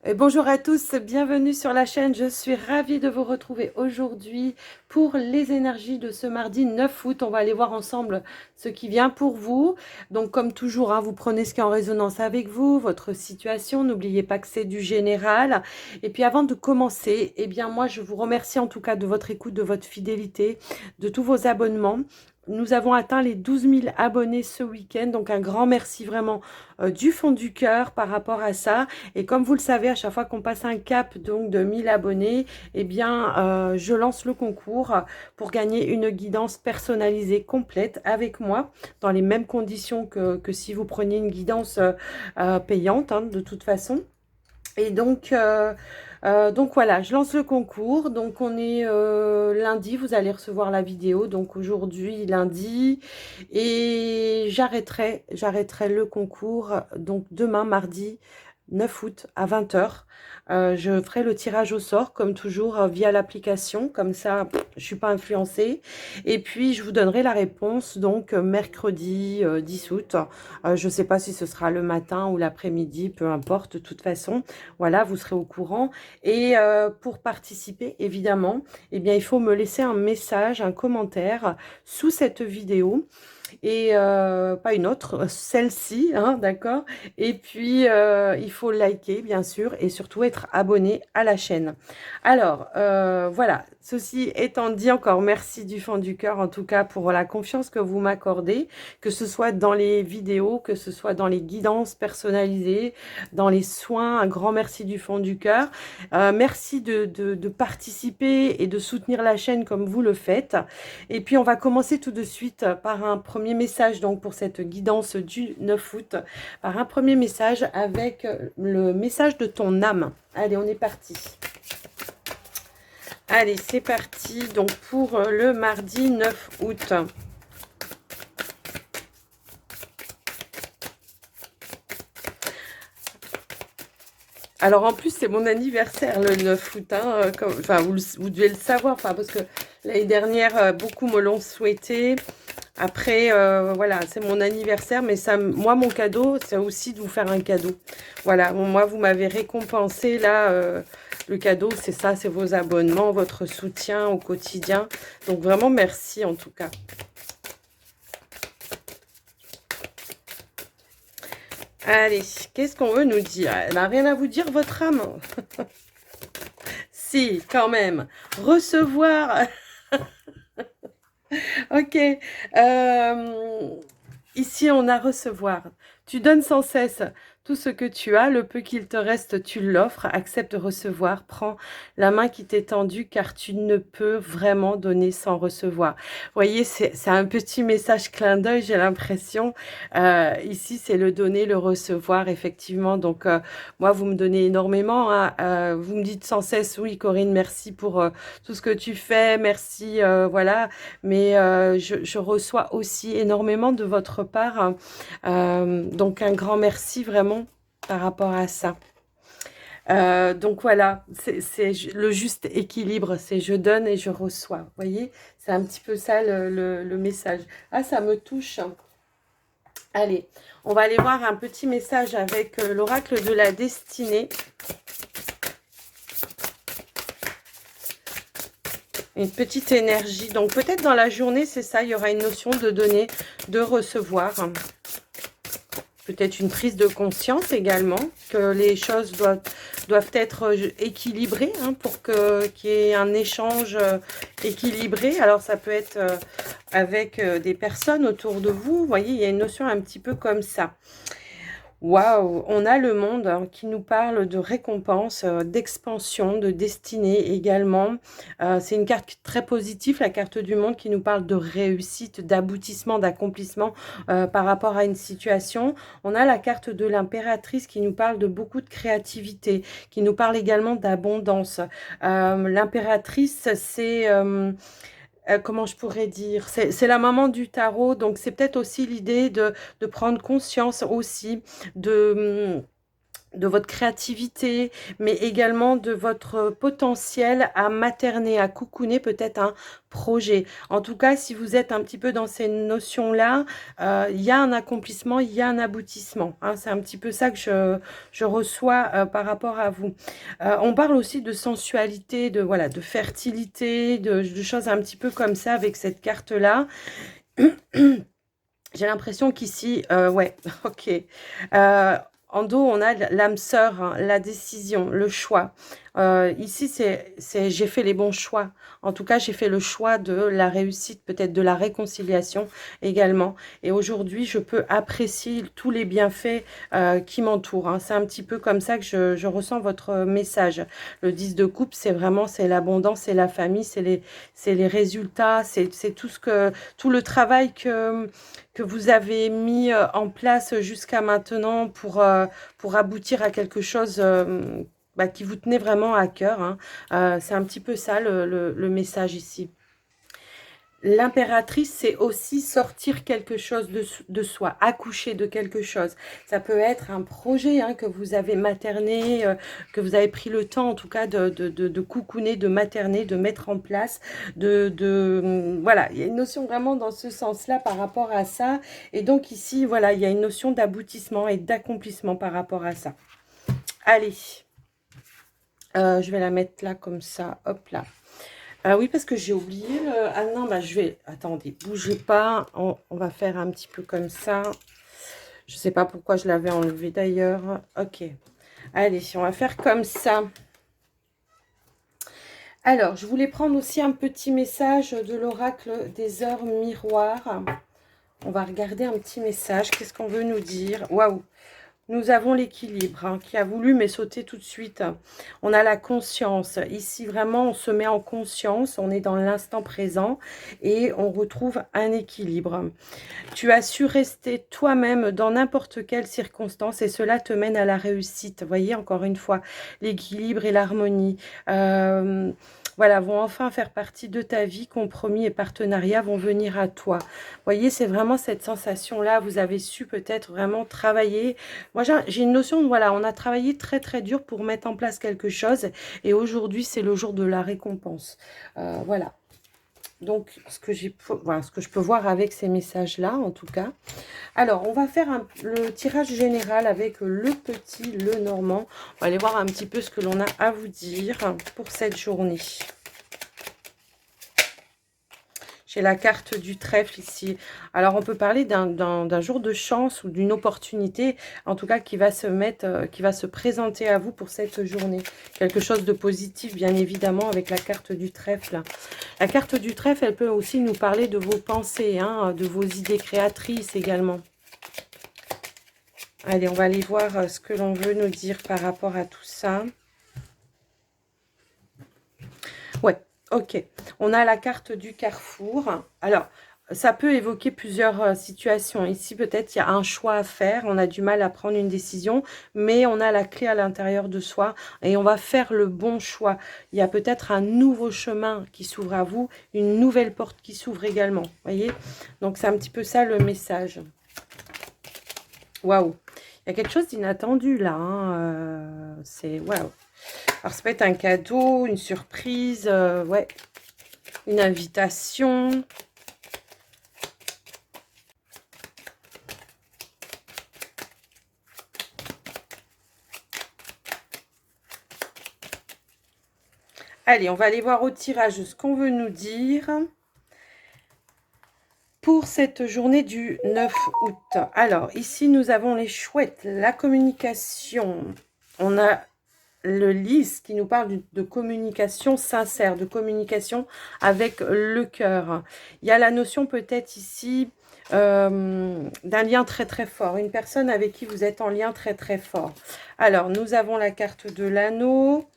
Et bonjour à tous, bienvenue sur la chaîne. Je suis ravie de vous retrouver aujourd'hui pour les énergies de ce mardi 9 août. On va aller voir ensemble ce qui vient pour vous. Donc comme toujours, vous prenez ce qui est en résonance avec vous, votre situation. N'oubliez pas que c'est du général. Et puis avant de commencer, eh bien moi je vous remercie en tout cas de votre écoute, de votre fidélité, de tous vos abonnements. Nous avons atteint les 12 000 abonnés ce week-end, donc un grand merci vraiment du fond du cœur par rapport à ça. Et comme vous le savez, à chaque fois qu'on passe un cap donc de 1000 abonnés, eh bien, je lance le concours pour gagner une guidance personnalisée complète avec moi, dans les mêmes conditions que si vous preniez une guidance payante, de toute façon. Et donc voilà, je lance le concours. Donc on est lundi, vous allez recevoir la vidéo. Donc aujourd'hui, lundi. Et j'arrêterai le concours. Donc demain, mardi 9 août à 20 heures. Je ferai le tirage au sort, comme toujours, via l'application. Comme ça, je ne suis pas influencée. Et puis, je vous donnerai la réponse, donc, mercredi 10 août. Je ne sais pas si ce sera le matin ou l'après-midi, peu importe, de toute façon. Voilà, vous serez au courant. Et pour participer, évidemment, eh bien, il faut me laisser un message, un commentaire sous cette vidéo et pas une autre, celle-ci, d'accord. Et puis, il faut liker, bien sûr, et surtout être abonné à la chaîne. Alors, voilà, ceci étant dit, encore merci du fond du cœur, en tout cas, pour la confiance que vous m'accordez, que ce soit dans les vidéos, que ce soit dans les guidances personnalisées, dans les soins, un grand merci du fond du cœur. Merci de participer et de soutenir la chaîne comme vous le faites. Et puis, on va commencer tout de suite par un premier message, donc pour cette guidance du 9 août, par un premier message avec le message de ton âme. Allez, on est parti. Allez, c'est parti. Donc, pour le mardi 9 août. Alors, en plus, c'est mon anniversaire le 9 août. Enfin, vous devez le savoir, parce que l'année dernière, beaucoup me l'ont souhaité. Après, voilà, c'est mon anniversaire, mais ça, moi, mon cadeau, c'est aussi de vous faire un cadeau. Voilà, bon, moi, vous m'avez récompensé, là, le cadeau, c'est ça, c'est vos abonnements, votre soutien au quotidien. Donc, vraiment, merci, en tout cas. Allez, qu'est-ce qu'on veut nous dire? Elle n'a rien à vous dire, votre âme? Si, quand même. Recevoir... Ok. Ici, on a recevoir. Tu donnes sans cesse tout ce que tu as, le peu qu'il te reste, tu l'offres. Accepte de recevoir. Prends la main qui t'est tendue, car tu ne peux vraiment donner sans recevoir. Vous voyez, c'est un petit message clin d'œil, j'ai l'impression. Ici, c'est le donner, le recevoir, effectivement. Donc, moi, vous me donnez énormément. Vous me dites sans cesse, oui, Corinne, merci pour tout ce que tu fais. Merci, voilà. Mais je reçois aussi énormément de votre part. Donc, un grand merci vraiment par rapport à ça. Donc voilà, c'est le juste équilibre, c'est je donne et je reçois. Vous voyez, c'est un petit peu ça le message. Ah, ça me touche. Allez, on va aller voir un petit message avec l'oracle de la destinée. Une petite énergie. Donc peut-être dans la journée, c'est ça, il y aura une notion de donner, de recevoir. Peut-être une prise de conscience également, que les choses doivent être équilibrées pour qu'il y ait un échange équilibré. Alors ça peut être avec des personnes autour de vous. Vous voyez, il y a une notion un petit peu comme ça. Waouh, on a le monde qui nous parle de récompense, d'expansion, de destinée également. C'est une carte très positive, la carte du monde qui nous parle de réussite, d'aboutissement, d'accomplissement par rapport à une situation. On a la carte de l'impératrice qui nous parle de beaucoup de créativité, qui nous parle également d'abondance. L'impératrice, c'est... comment je pourrais dire, c'est la maman du tarot, donc c'est peut-être aussi l'idée de prendre conscience aussi de de votre créativité, mais également de votre potentiel à materner, à cocooner peut-être un projet. En tout cas, si vous êtes un petit peu dans ces notions-là, il y a un accomplissement, il y a un aboutissement, hein. C'est un petit peu ça que je reçois par rapport à vous. On parle aussi de sensualité, de, voilà, de fertilité, de choses un petit peu comme ça avec cette carte-là. J'ai l'impression qu'ici, ouais, ok. Euh, En dos, on a l'âme sœur, hein, la décision, le choix. Ici, j'ai fait les bons choix. En tout cas, j'ai fait le choix de la réussite, peut-être de la réconciliation également. Et aujourd'hui, je peux apprécier tous les bienfaits qui m'entourent, hein. C'est un petit peu comme ça que je ressens votre message. Le 10 de coupe, c'est vraiment, c'est l'abondance, c'est la famille, c'est les résultats, c'est tout le travail que vous avez mis en place jusqu'à maintenant pour aboutir à quelque chose bah, qui vous tenait vraiment à cœur, hein. C'est un petit peu ça le message ici. L'impératrice, c'est aussi sortir quelque chose de soi, accoucher de quelque chose. Ça peut être un projet hein, que vous avez materné, que vous avez pris le temps en tout cas de cocooner, de materner, de mettre en place. Voilà, il y a une notion vraiment dans ce sens-là par rapport à ça. Et donc ici, voilà, il y a une notion d'aboutissement et d'accomplissement par rapport à ça. Allez, je vais la mettre là comme ça, hop là. Ah oui, parce que j'ai oublié le... Ah non, bah je vais... Attendez, bougez pas. On va faire un petit peu comme ça. Je sais pas pourquoi je l'avais enlevé d'ailleurs. Ok. Allez, on va faire comme ça. Alors, je voulais prendre aussi un petit message de l'oracle des heures miroirs. On va regarder un petit message. Qu'est-ce qu'on veut nous dire? Waouh! Nous avons l'équilibre hein, qui a voulu mais sauter tout de suite. On a la conscience. Ici, vraiment, on se met en conscience. On est dans l'instant présent et on retrouve un équilibre. Tu as su rester toi-même dans n'importe quelle circonstance et cela te mène à la réussite. Vous voyez, encore une fois, l'équilibre et l'harmonie. Voilà, vont enfin faire partie de ta vie. Compromis et partenariat vont venir à toi. Vous voyez, c'est vraiment cette sensation-là. Vous avez su peut-être vraiment travailler. Moi, j'ai une notion, voilà, on a travaillé très très dur pour mettre en place quelque chose et aujourd'hui, c'est le jour de la récompense. Voilà. Donc, voilà, ce que je peux voir avec ces messages-là, en tout cas. Alors, on va faire le tirage général avec le petit, le normand. On va aller voir un petit peu ce que l'on a à vous dire pour cette journée. J'ai la carte du trèfle ici. Alors, on peut parler d'un jour de chance ou d'une opportunité, en tout cas, qui va se présenter à vous pour cette journée. Quelque chose de positif, bien évidemment, avec la carte du trèfle. La carte du trèfle, elle peut aussi nous parler de vos pensées, hein, de vos idées créatrices également. Allez, on va aller voir ce que l'on veut nous dire par rapport à tout ça. Ouais. Ok, on a la carte du carrefour. Alors, ça peut évoquer plusieurs situations. Ici, peut-être, il y a un choix à faire. On a du mal à prendre une décision, mais on a la clé à l'intérieur de soi et on va faire le bon choix. Il y a peut-être un nouveau chemin qui s'ouvre à vous, une nouvelle porte qui s'ouvre également. Vous voyez? Donc, c'est un petit peu ça le message. Waouh! Il y a quelque chose d'inattendu là. Hein. C'est waouh! Alors, ça peut être un cadeau, une surprise, ouais. Une invitation. Allez, on va aller voir au tirage ce qu'on veut nous dire pour cette journée du 9 août. Alors, ici, nous avons les chouettes, la communication. On a le lys qui nous parle de communication sincère, de communication avec le cœur. Il y a la notion peut-être ici d'un lien très très fort, une personne avec qui vous êtes en lien très très fort. Alors, nous avons la carte de l'anneau,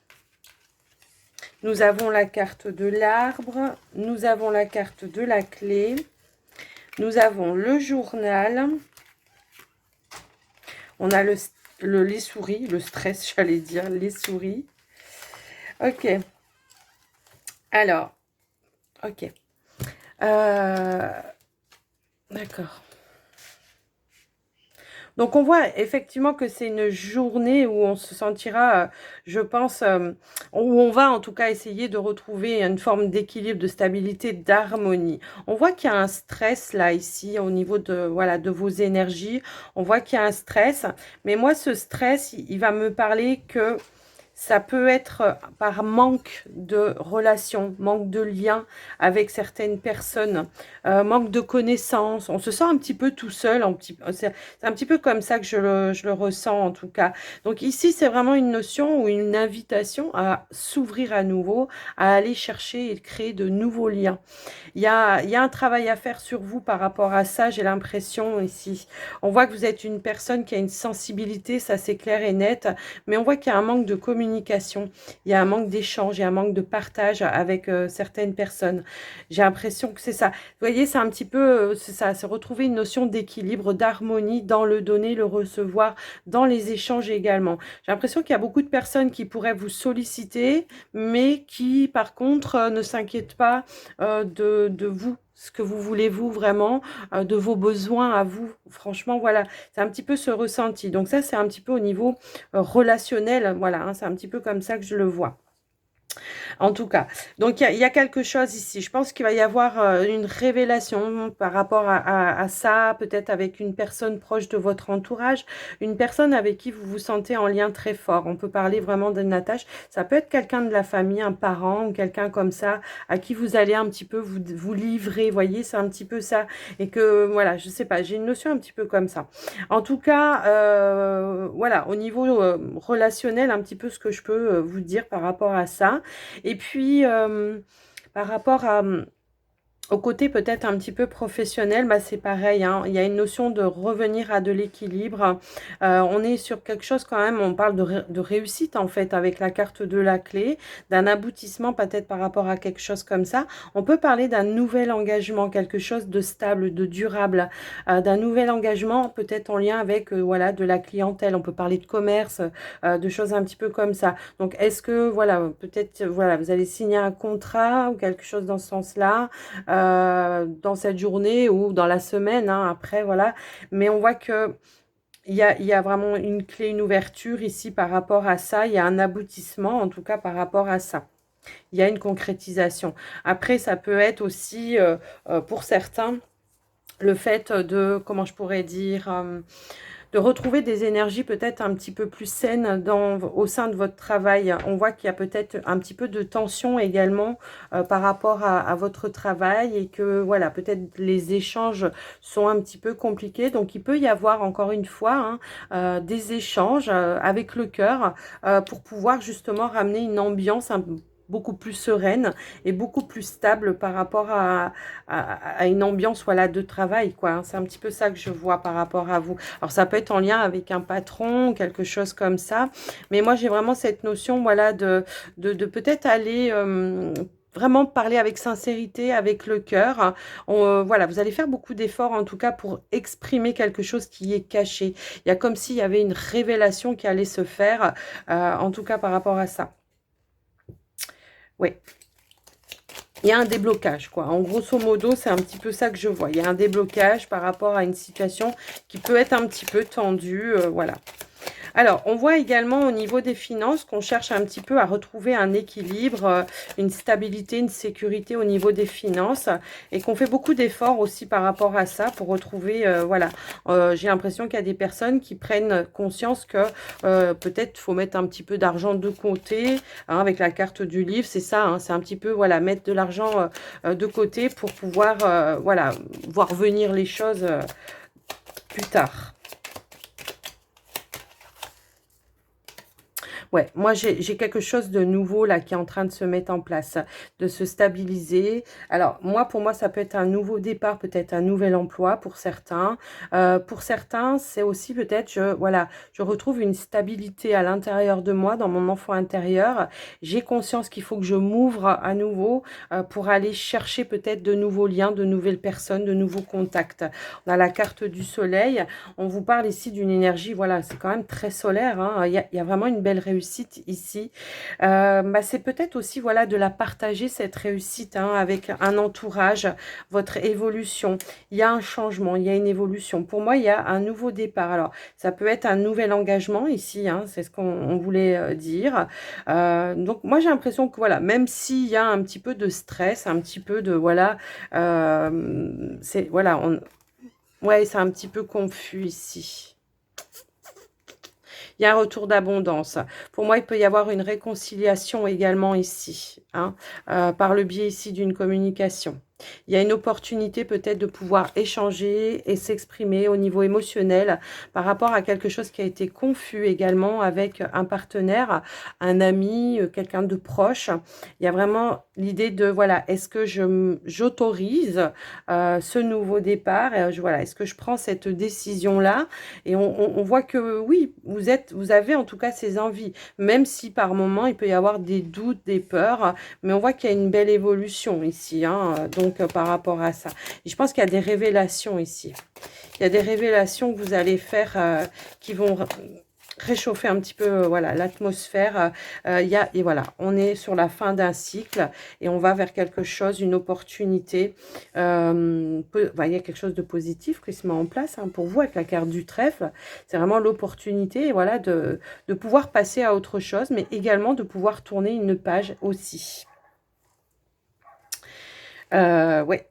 nous avons la carte de l'arbre, nous avons la carte de la clé, nous avons le journal, on a les souris, le stress, j'allais dire, les souris. Ok. Alors, ok. D'accord. Donc on voit effectivement que c'est une journée où on se sentira, je pense, où on va en tout cas essayer de retrouver une forme d'équilibre, de stabilité, d'harmonie. On voit qu'il y a un stress là, ici, au niveau de, voilà, de vos énergies. On voit qu'il y a un stress, mais moi, ce stress, il va me parler que ça peut être par manque de relation, manque de lien avec certaines personnes, manque de connaissances. On se sent un petit peu tout seul. C'est un petit peu comme ça que je le ressens en tout cas. Donc ici, c'est vraiment une notion ou une invitation à s'ouvrir à nouveau, à aller chercher et créer de nouveaux liens. Il y a un travail à faire sur vous par rapport à ça, j'ai l'impression ici. On voit que vous êtes une personne qui a une sensibilité, ça c'est clair et net, mais on voit qu'il y a un manque de communication, il y a un manque d'échange, il y a un manque de partage avec certaines personnes. J'ai l'impression que c'est ça. Vous voyez, c'est un petit peu, c'est ça, c'est retrouver une notion d'équilibre, d'harmonie dans le donner, le recevoir, dans les échanges également. J'ai l'impression qu'il y a beaucoup de personnes qui pourraient vous solliciter, mais qui, par contre, ne s'inquiètent pas de vous, ce que vous voulez vous vraiment, de vos besoins à vous. Franchement, voilà, c'est un petit peu ce ressenti. Donc ça, c'est un petit peu au niveau relationnel, voilà, hein, c'est un petit peu comme ça que je le vois. En tout cas, donc il y a quelque chose ici. Je pense qu'il va y avoir une révélation par rapport à ça, peut-être avec une personne proche de votre entourage, une personne avec qui vous vous sentez en lien très fort. On peut parler vraiment d'une attache. Ça peut être quelqu'un de la famille, un parent ou quelqu'un comme ça, à qui vous allez un petit peu vous livrer. Vous voyez, c'est un petit peu ça. Et que, voilà, je sais pas, j'ai une notion un petit peu comme ça. En tout cas, voilà, au niveau relationnel, un petit peu ce que je peux vous dire par rapport à ça. Et puis, par rapport au côté peut-être un petit peu professionnel, bah c'est pareil, hein. Il y a une notion de revenir à de l'équilibre. On est sur quelque chose quand même, on parle de réussite en fait avec la carte de la clé, d'un aboutissement peut-être par rapport à quelque chose comme ça. On peut parler d'un nouvel engagement, quelque chose de stable, de durable, d'un nouvel engagement peut-être en lien avec voilà, de la clientèle. On peut parler de commerce, de choses un petit peu comme ça. Donc est-ce que voilà, peut-être voilà, vous allez signer un contrat ou quelque chose dans ce sens-là dans cette journée ou dans la semaine, hein, après, voilà. Mais on voit que il y a vraiment une clé, une ouverture ici par rapport à ça. Il y a un aboutissement, en tout cas, par rapport à ça. Il y a une concrétisation. Après, ça peut être aussi, pour certains, le fait de, comment je pourrais dire, de retrouver des énergies peut-être un petit peu plus saines au sein de votre travail. On voit qu'il y a peut-être un petit peu de tension également par rapport à votre travail et que voilà, peut-être les échanges sont un petit peu compliqués. Donc il peut y avoir encore une fois hein, des échanges avec le cœur pour pouvoir justement ramener une ambiance beaucoup plus sereine et beaucoup plus stable par rapport à une ambiance voilà, de travail, quoi. Hein. C'est un petit peu ça que je vois par rapport à vous. Alors, ça peut être en lien avec un patron, quelque chose comme ça. Mais moi, j'ai vraiment cette notion, voilà, de peut-être aller... vraiment parler avec sincérité, avec le cœur. Voilà, vous allez faire beaucoup d'efforts en tout cas pour exprimer quelque chose qui est caché. Il y a comme s'il y avait une révélation qui allait se faire, en tout cas par rapport à ça. Oui. Il y a un déblocage, quoi. En grosso modo, c'est un petit peu ça que je vois. Il y a un déblocage par rapport à une situation qui peut être un petit peu tendue, voilà. Alors, on voit également au niveau des finances qu'on cherche un petit peu à retrouver un équilibre, une stabilité, une sécurité au niveau des finances et qu'on fait beaucoup d'efforts aussi par rapport à ça pour retrouver, voilà, j'ai l'impression qu'il y a des personnes qui prennent conscience que peut-être faut mettre un petit peu d'argent de côté, hein, avec la carte du livre, c'est ça, hein, c'est un petit peu, voilà, mettre de l'argent de côté pour pouvoir, voilà, voir venir les choses plus tard. Ouais, moi j'ai quelque chose de nouveau là qui est en train de se mettre en place, de se stabiliser. Alors moi, pour moi, ça peut être un nouveau départ, peut-être un nouvel emploi pour certains. Pour certains, c'est aussi peut-être, voilà, je retrouve une stabilité à l'intérieur de moi, dans mon enfant intérieur. J'ai conscience qu'il faut que je m'ouvre à nouveau pour aller chercher peut-être de nouveaux liens, de nouvelles personnes, de nouveaux contacts. On a la carte du soleil. On vous parle ici d'une énergie, voilà, c'est quand même très solaire. Hein. Il y a vraiment une belle réussite réussite ici, c'est peut-être aussi, voilà, de la partager, cette réussite, hein, avec un entourage, votre évolution. Il y a un changement, il y a une évolution. Pour moi, il y a un nouveau départ. Alors, ça peut être un nouvel engagement ici, hein, c'est ce qu'on voulait dire. Donc, moi, j'ai l'impression que, voilà, même s'il y a un petit peu de stress, un petit peu de, voilà, c'est, voilà, ouais, c'est un petit peu confus ici. Il y a un retour d'abondance. Pour moi, il peut y avoir une réconciliation également ici, hein, par le biais ici d'une communication. Il y a une opportunité peut-être de pouvoir échanger et s'exprimer au niveau émotionnel par rapport à quelque chose qui a été confus également avec un partenaire, un ami, quelqu'un de proche. Il y a vraiment l'idée de, voilà, est-ce que j'autorise ce nouveau départ, voilà, est-ce que je prends cette décision-là? Et on voit que oui, vous avez en tout cas ces envies, même si par moment il peut y avoir des doutes, des peurs, mais on voit qu'il y a une belle évolution ici, hein, donc par rapport à ça. Et je pense qu'il y a des révélations ici. Il y a des révélations que vous allez faire qui vont réchauffer un petit peu voilà, l'atmosphère. Et voilà, on est sur la fin d'un cycle et on va vers quelque chose, une opportunité. Il y a quelque chose de positif qui se met en place, hein, pour vous avec la carte du trèfle. C'est vraiment l'opportunité, voilà, de pouvoir passer à autre chose, mais également de pouvoir tourner une page aussi. Ouais.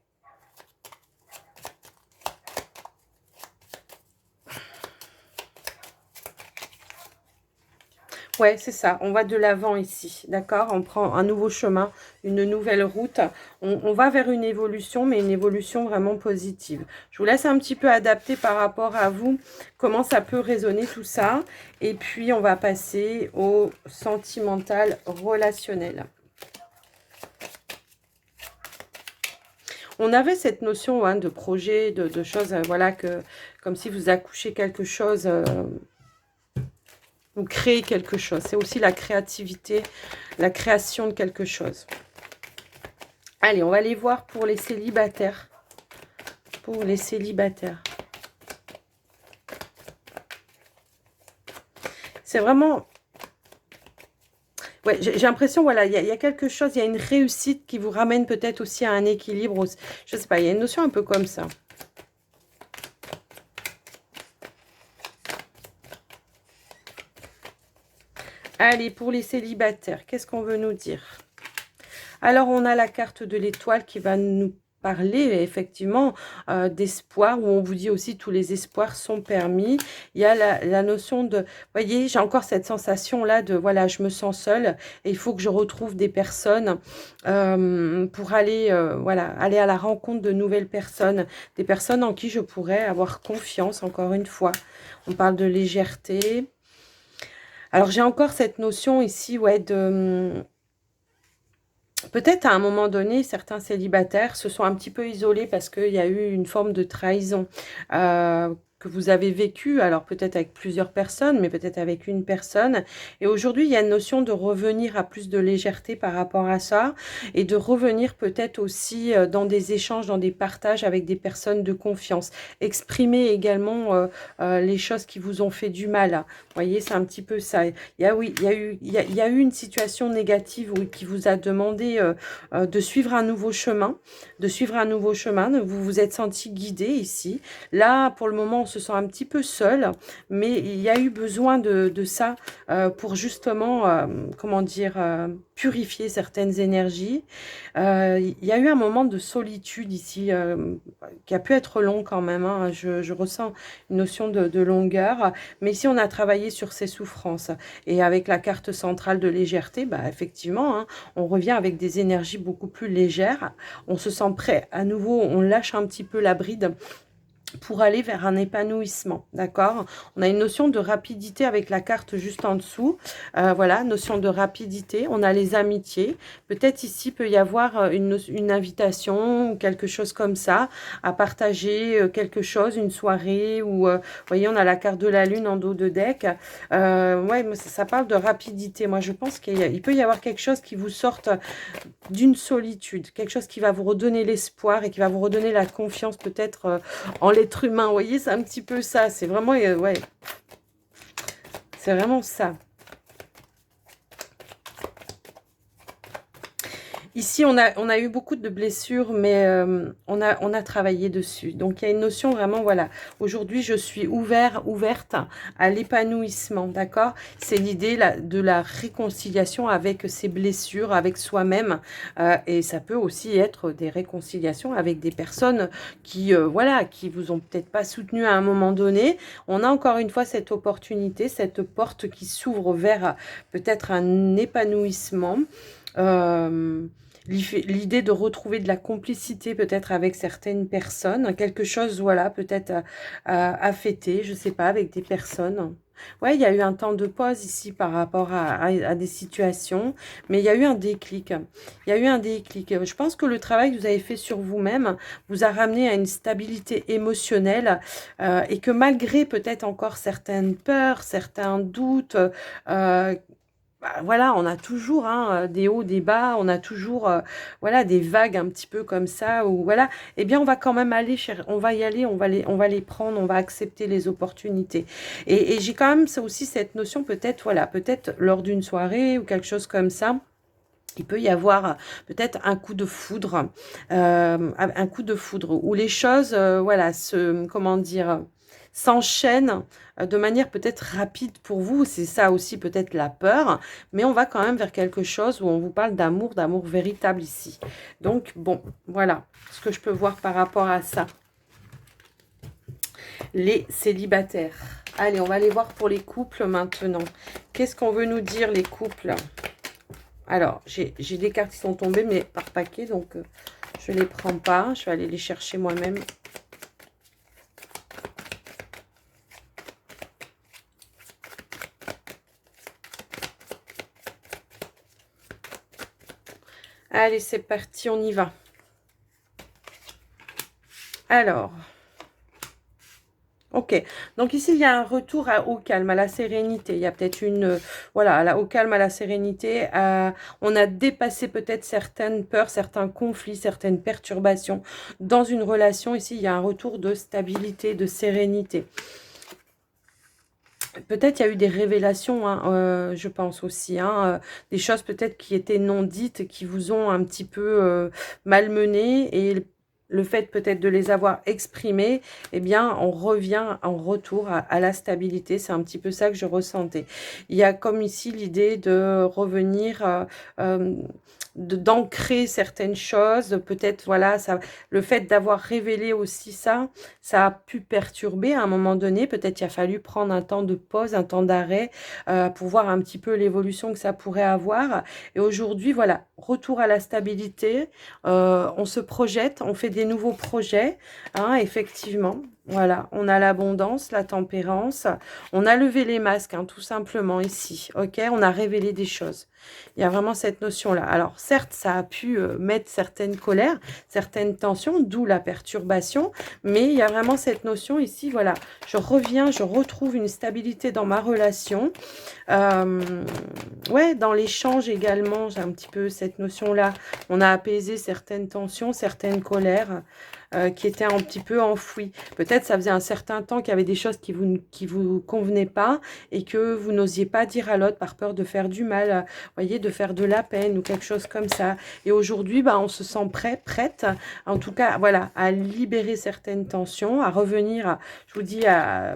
Ouais, c'est ça. On va de l'avant ici, d'accord? On prend un nouveau chemin, une nouvelle route. On va vers une évolution, mais une évolution vraiment positive. Je vous laisse un petit peu adapter par rapport à vous, comment ça peut résonner tout ça. Et puis, on va passer au sentimental relationnel. On avait cette notion, hein, de projet, de choses, voilà, comme si vous accouchez quelque chose... Vous créez quelque chose. C'est aussi la créativité, la création de quelque chose. Allez, on va aller voir pour les célibataires. Pour les célibataires. C'est vraiment... Ouais, j'ai l'impression, voilà, il y a quelque chose, il y a une réussite qui vous ramène peut-être aussi à un équilibre. Je sais pas, il y a une notion un peu comme ça. Allez, pour les célibataires, qu'est-ce qu'on veut nous dire? Alors, on a la carte de l'étoile qui va nous parler effectivement d'espoir, où on vous dit aussi tous les espoirs sont permis. Il y a la notion de, vous voyez, j'ai encore cette sensation là de, voilà, je me sens seule et il faut que je retrouve des personnes pour aller, voilà, aller à la rencontre de nouvelles personnes, des personnes en qui je pourrais avoir confiance, encore une fois. On parle de légèreté. Alors, j'ai encore cette notion ici, ouais, de... Peut-être à un moment donné, certains célibataires se sont un petit peu isolés parce qu'il y a eu une forme de trahison que vous avez vécue, alors peut-être avec plusieurs personnes, mais peut-être avec une personne. Et aujourd'hui, il y a une notion de revenir à plus de légèreté par rapport à ça et de revenir peut-être aussi dans des échanges, dans des partages avec des personnes de confiance. Exprimer également les choses qui vous ont fait du mal. Vous voyez, c'est un petit peu ça. Oui, il y a eu une situation négative qui vous a demandé de suivre un nouveau chemin, vous vous êtes senti guidé ici. Là, pour le moment, on se sent un petit peu seul, mais il y a eu besoin de ça pour justement, comment dire, purifier certaines énergies. Il y a eu un moment de solitude ici qui a pu être long quand même, hein. Je ressens une notion de longueur, mais ici on a travaillé sur ces souffrances et avec la carte centrale de légèreté, bah, effectivement, hein, on revient avec des énergies beaucoup plus légères, on se sent prêt à nouveau, on lâche un petit peu la bride pour aller vers un épanouissement, d'accord? On a une notion de rapidité avec la carte juste en dessous. Voilà, notion de rapidité. On a les amitiés. Peut-être ici peut y avoir une invitation ou quelque chose comme ça, à partager quelque chose, une soirée ou... vous voyez, on a la carte de la lune en dos de deck. Ouais, ça parle de rapidité. Moi, je pense qu'il peut y avoir quelque chose qui vous sorte d'une solitude, quelque chose qui va vous redonner l'espoir et qui va vous redonner la confiance peut-être en l'être humain. Vous voyez, c'est un petit peu ça. C'est vraiment, ouais, c'est vraiment ça. Ici, on a eu beaucoup de blessures, mais on a travaillé dessus. Donc, il y a une notion vraiment, voilà. Aujourd'hui, je suis ouverte à l'épanouissement, d'accord? C'est l'idée de la réconciliation avec ses blessures, avec soi-même. Et ça peut aussi être des réconciliations avec des personnes qui, voilà, qui vous ont peut-être pas soutenu à un moment donné. On a encore une fois cette opportunité, cette porte qui s'ouvre vers peut-être un épanouissement. Euh, L'idée de retrouver de la complicité peut-être avec certaines personnes, quelque chose, voilà, peut-être à fêter, je sais pas, avec des personnes. Ouais, il y a eu un temps de pause ici par rapport à des situations, mais il y a eu un déclic. Il y a eu un déclic. Je pense que le travail que vous avez fait sur vous-même vous a ramené à une stabilité émotionnelle et que malgré peut-être encore certaines peurs, certains doutes, bah, voilà, on a toujours hein, des hauts, des bas, on a toujours voilà, des vagues un petit peu comme ça, ou voilà, eh bien on va quand même aller, on va y aller, on va les prendre, on va accepter les opportunités. Et j'ai quand même ça aussi cette notion, peut-être, voilà, peut-être lors d'une soirée ou quelque chose comme ça, il peut y avoir peut-être un coup de foudre, où les choses, voilà, comment dire, s'enchaînent de manière peut-être rapide pour vous. C'est ça aussi peut-être la peur, mais on va quand même vers quelque chose où on vous parle d'amour véritable ici. Donc bon, voilà ce que je peux voir par rapport à ça. Les célibataires. Allez, on va aller voir pour les couples maintenant. Qu'est-ce qu'on veut nous dire les couples ? Alors, j'ai des cartes qui sont tombées, mais par paquet, donc je ne les prends pas. Je vais aller les chercher moi-même. Allez, c'est parti, on y va. Alors, ok. Donc ici, il y a un retour au calme, à la sérénité. Il y a peut-être une... voilà, au calme, à la sérénité. On a dépassé peut-être certaines peurs, certains conflits, certaines perturbations dans une relation. Ici, il y a un retour de stabilité, de sérénité. Peut-être il y a eu des révélations, hein, je pense aussi, hein, des choses peut-être qui étaient non dites, qui vous ont un petit peu malmené, et le fait peut-être de les avoir exprimées, eh bien, on revient en retour à la stabilité. C'est un petit peu ça que je ressentais. Il y a comme ici l'idée de revenir, d'ancrer certaines choses. Peut-être, voilà, ça, le fait d'avoir révélé aussi ça, ça a pu perturber à un moment donné. Peut-être il a fallu prendre un temps de pause, un temps d'arrêt pour voir un petit peu l'évolution que ça pourrait avoir. Et aujourd'hui, voilà, retour à la stabilité. On se projette, on fait des nouveaux projets, hein, effectivement. Voilà, on a l'abondance, la tempérance. On a levé les masques, hein, tout simplement ici. Ok, on a révélé des choses. Il y a vraiment cette notion-là. Alors, certes, ça a pu mettre certaines colères, certaines tensions, d'où la perturbation. Mais il y a vraiment cette notion ici, voilà. Je reviens, je retrouve une stabilité dans ma relation. Ouais, dans l'échange également, j'ai un petit peu cette notion-là. On a apaisé certaines tensions, certaines colères qui étaient un petit peu enfouies. Peut-être ça faisait un certain temps qu'il y avait des choses qui vous convenaient pas et que vous n'osiez pas dire à l'autre par peur de faire du mal, voyez, de faire de la peine ou quelque chose comme ça. Et aujourd'hui, bah, on se sent prête, en tout cas, voilà, à libérer certaines tensions, à revenir, je vous dis,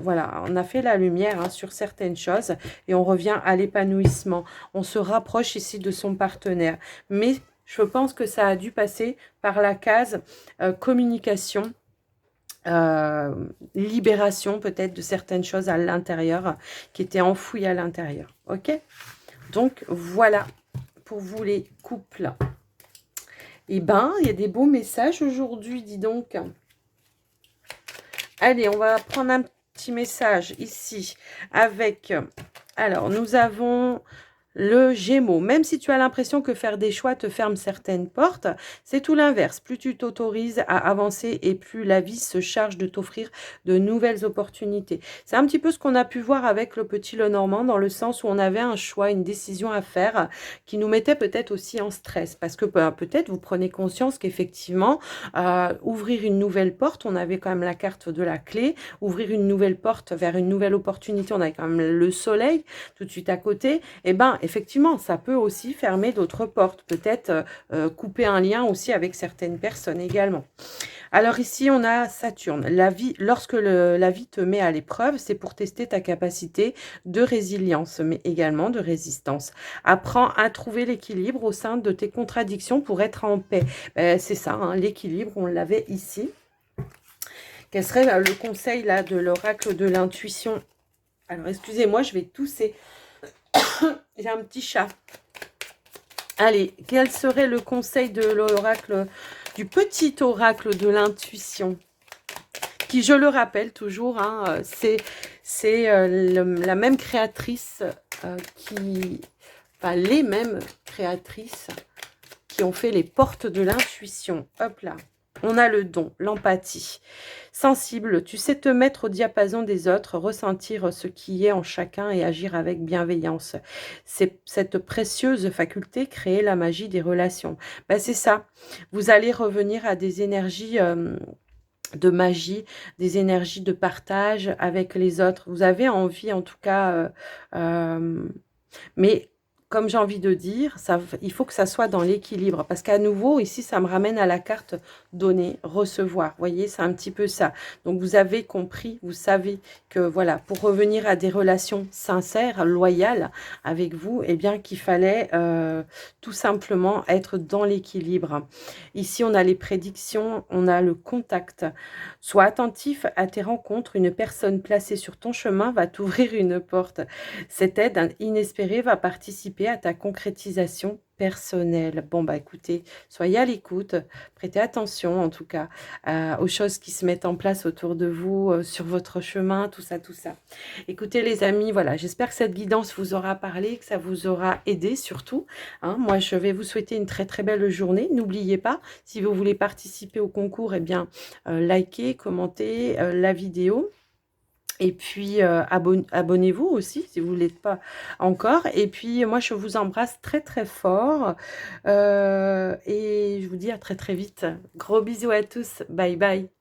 voilà, on a fait la lumière hein, sur certaines choses et on revient à l'épanouissement. On se rapproche ici de son partenaire. Mais je pense que ça a dû passer par la case communication, libération peut-être de certaines choses à l'intérieur qui étaient enfouies à l'intérieur. Ok ? Donc voilà pour vous les couples. Eh ben, il y a des beaux messages aujourd'hui, dis donc. Allez, on va prendre un petit message ici avec... Alors, nous avons... Le Gémeaux, même si tu as l'impression que faire des choix te ferme certaines portes, c'est tout l'inverse. Plus tu t'autorises à avancer et plus la vie se charge de t'offrir de nouvelles opportunités. C'est un petit peu ce qu'on a pu voir avec le petit Lenormand, dans le sens où on avait un choix, une décision à faire qui nous mettait peut-être aussi en stress. Parce que peut-être vous prenez conscience qu'effectivement, ouvrir une nouvelle porte, on avait quand même la carte de la clé, ouvrir une nouvelle porte vers une nouvelle opportunité, on avait quand même le soleil tout de suite à côté, et ben effectivement, ça peut aussi fermer d'autres portes. Peut-être couper un lien aussi avec certaines personnes également. Alors ici, on a Saturne. La vie, lorsque la vie te met à l'épreuve, c'est pour tester ta capacité de résilience, mais également de résistance. Apprends à trouver l'équilibre au sein de tes contradictions pour être en paix. C'est ça, hein, l'équilibre, on l'avait ici. Quel serait le conseil là de l'oracle de l'intuition? Alors, excusez-moi, je vais tousser. J'ai un petit chat. Allez, quel serait le conseil de l'oracle, du petit oracle de l'intuition? Qui, je le rappelle toujours, hein, c'est la même créatrice enfin les mêmes créatrices qui ont fait les portes de l'intuition. Hop là. On a le don, l'empathie. Sensible, tu sais te mettre au diapason des autres, ressentir ce qui est en chacun et agir avec bienveillance. C'est cette précieuse faculté, créer la magie des relations. Ben, c'est ça. Vous allez revenir à des énergies de magie, des énergies de partage avec les autres. Vous avez envie, en tout cas, mais comme j'ai envie de dire, il faut que ça soit dans l'équilibre. Parce qu'à nouveau, ici, ça me ramène à la carte donner, recevoir. Vous voyez, c'est un petit peu ça. Donc, vous avez compris, vous savez que, voilà, pour revenir à des relations sincères, loyales avec vous, eh bien, qu'il fallait tout simplement être dans l'équilibre. Ici, on a les prédictions, on a le contact. Sois attentif à tes rencontres. Une personne placée sur ton chemin va t'ouvrir une porte. Cette aide inespérée va participer à ta concrétisation personnelle. Bon, bah écoutez, soyez à l'écoute, prêtez attention en tout cas aux choses qui se mettent en place autour de vous, sur votre chemin, tout ça, tout ça. Écoutez les amis, voilà, j'espère que cette guidance vous aura parlé, que ça vous aura aidé surtout. Hein. Moi, je vais vous souhaiter une très très belle journée. N'oubliez pas, si vous voulez participer au concours, eh bien, likez, commentez la vidéo. Et puis, abonnez-vous aussi, si vous ne l'êtes pas encore. Et puis, moi, je vous embrasse très, très fort. Et je vous dis à très, très vite. Gros bisous à tous. Bye, bye.